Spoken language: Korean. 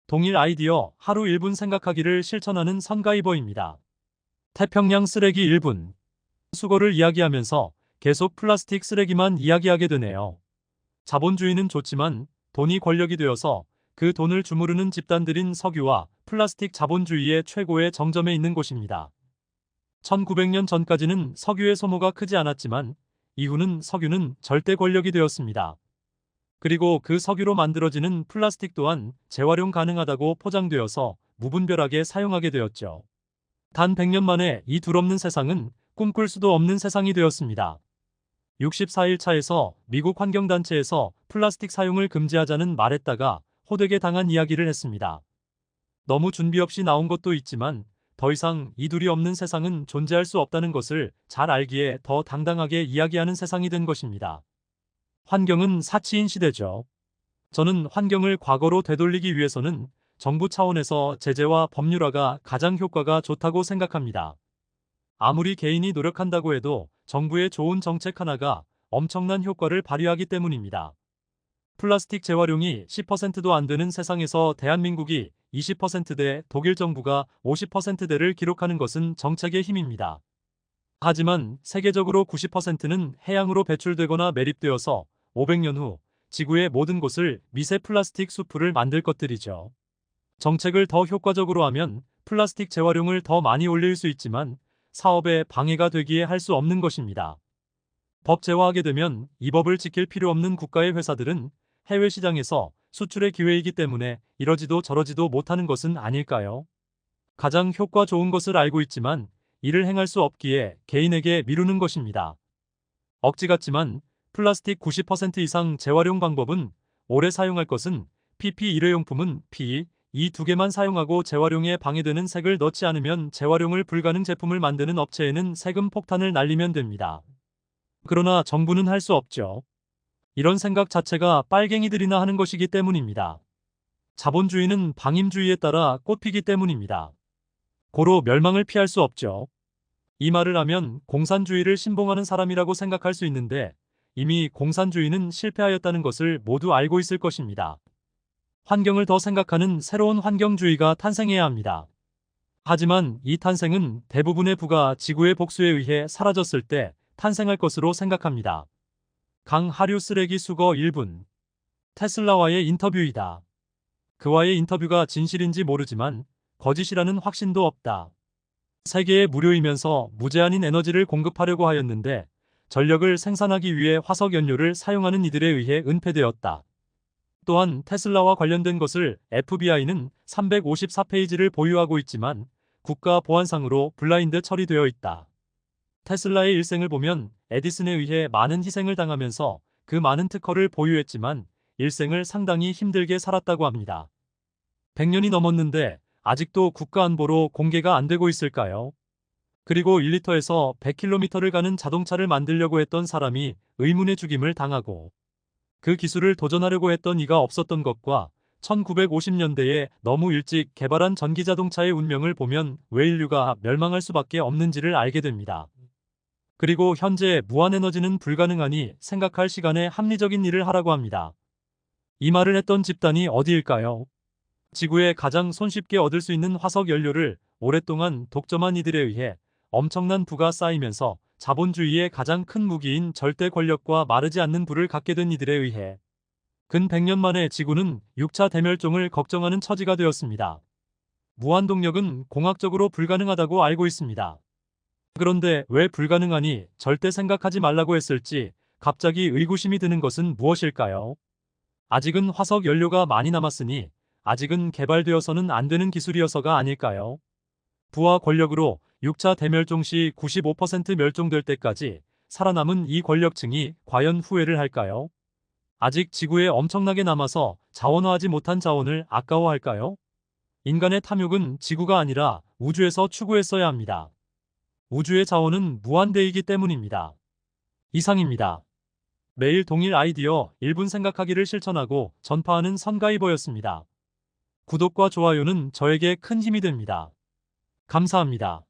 동일 아이디어 하루 1분 생각하기를 실천하는 선가이버입니다. 태평양 쓰레기 1분. 수거를 이야기하면서 계속 플라스틱 쓰레기만 이야기하게 되네요. 자본주의는 좋지만 돈이 권력이 되어서 그 돈을 주무르는 집단들인 석유와 플라스틱 자본주의의 최고의 정점에 있는 곳입니다. 1900년 전까지는 석유의 소모가 크지 않았지만 이후는 석유는 절대 권력이 되었습니다. 그리고 그 석유로 만들어지는 플라스틱 또한 재활용 가능하다고 포장되어서 무분별하게 사용하게 되었죠. 단 100년 만에 이 둘없는 세상은 꿈꿀 수도 없는 세상이 되었습니다. 64일 차에서 미국 환경단체에서 플라스틱 사용을 금지하자는 말했다가 호되게 당한 이야기를 했습니다. 너무 준비 없이 나온 것도 있지만 더 이상 이 둘이 없는 세상은 존재할 수 없다는 것을 잘 알기에 더 당당하게 이야기하는 세상이 된 것입니다. 환경은 사치인 시대죠. 저는 환경을 과거로 되돌리기 위해서는 정부 차원에서 제재와 법률화가 가장 효과가 좋다고 생각합니다. 아무리 개인이 노력한다고 해도 정부의 좋은 정책 하나가 엄청난 효과를 발휘하기 때문입니다. 플라스틱 재활용이 10%도 안 되는 세상에서 대한민국이 20%대, 독일 정부가 50%대를 기록하는 것은 정책의 힘입니다. 하지만 세계적으로 90%는 해양으로 배출되거나 매립되어서 500년 후 지구의 모든 곳을 미세 플라스틱 수풀을 만들 것들이죠. 정책을 더 효과적으로 하면 플라스틱 재활용을 더 많이 올릴 수 있지만 사업에 방해가 되기에 할 수 없는 것입니다. 법제화하게 되면 이 법을 지킬 필요 없는 국가의 회사들은 해외 시장에서 수출의 기회이기 때문에 이러지도 저러지도 못하는 것은 아닐까요? 가장 효과 좋은 것을 알고 있지만 이를 행할 수 없기에 개인에게 미루는 것입니다. 억지 같지만 플라스틱 90% 이상 재활용 방법은 오래 사용할 것은 PP 일회용품은 PE 이 두 개만 사용하고 재활용에 방해되는 색을 넣지 않으면 재활용을 불가능 제품을 만드는 업체에는 세금 폭탄을 날리면 됩니다. 그러나 정부는 할 수 없죠. 이런 생각 자체가 빨갱이들이나 하는 것이기 때문입니다. 자본주의는 방임주의에 따라 꽃피기 때문입니다. 고로 멸망을 피할 수 없죠. 이 말을 하면 공산주의를 신봉하는 사람이라고 생각할 수 있는데 이미 공산주의는 실패하였다는 것을 모두 알고 있을 것입니다. 환경을 더 생각하는 새로운 환경주의가 탄생해야 합니다. 하지만 이 탄생은 대부분의 부가 지구의 복수에 의해 사라졌을 때 탄생할 것으로 생각합니다. 강하류 쓰레기 수거 1분. 테슬라와의 인터뷰이다. 그와의 인터뷰가 진실인지 모르지만 거짓이라는 확신도 없다. 세계에 무료이면서 무제한인 에너지를 공급하려고 하였는데 전력을 생산하기 위해 화석 연료를 사용하는 이들에 의해 은폐되었다. 또한 테슬라와 관련된 것을 FBI는 354페이지를 보유하고 있지만 국가 보안상으로 블라인드 처리되어 있다. 테슬라의 일생을 보면 에디슨에 의해 많은 희생을 당하면서 그 많은 특허를 보유했지만 일생을 상당히 힘들게 살았다고 합니다. 100년이 넘었는데 아직도 국가안보로 공개가 안 되고 있을까요? 그리고 1리터에서 100km를 가는 자동차를 만들려고 했던 사람이 의문의 죽임을 당하고 그 기술을 도전하려고 했던 이가 없었던 것과 1950년대에 너무 일찍 개발한 전기자동차의 운명을 보면 왜 인류가 멸망할 수밖에 없는지를 알게 됩니다. 그리고 현재 무한에너지는 불가능하니 생각할 시간에 합리적인 일을 하라고 합니다. 이 말을 했던 집단이 어디일까요? 지구에 가장 손쉽게 얻을 수 있는 화석 연료를 오랫동안 독점한 이들에 의해 엄청난 부가 쌓이면서 자본주의의 가장 큰 무기인 절대 권력과 마르지 않는 부를 갖게 된 이들에 의해 근 100년 만에 지구는 6차 대멸종을 걱정하는 처지가 되었습니다. 무한동력은 공학적으로 불가능하다고 알고 있습니다. 그런데 왜 불가능하니 절대 생각하지 말라고 했을지 갑자기 의구심이 드는 것은 무엇일까요? 아직은 화석 연료가 많이 남았으니 아직은 개발되어서는 안 되는 기술이어서가 아닐까요? 부와 권력으로 6차 대멸종 시 95% 멸종될 때까지 살아남은 이 권력층이 과연 후회를 할까요? 아직 지구에 엄청나게 남아서 자원화하지 못한 자원을 아까워할까요? 인간의 탐욕은 지구가 아니라 우주에서 추구했어야 합니다. 우주의 자원은 무한대이기 때문입니다. 이상입니다. 매일 동일 아이디어 1분 생각하기를 실천하고 전파하는 선가이버였습니다. 구독과 좋아요는 저에게 큰 힘이 됩니다. 감사합니다.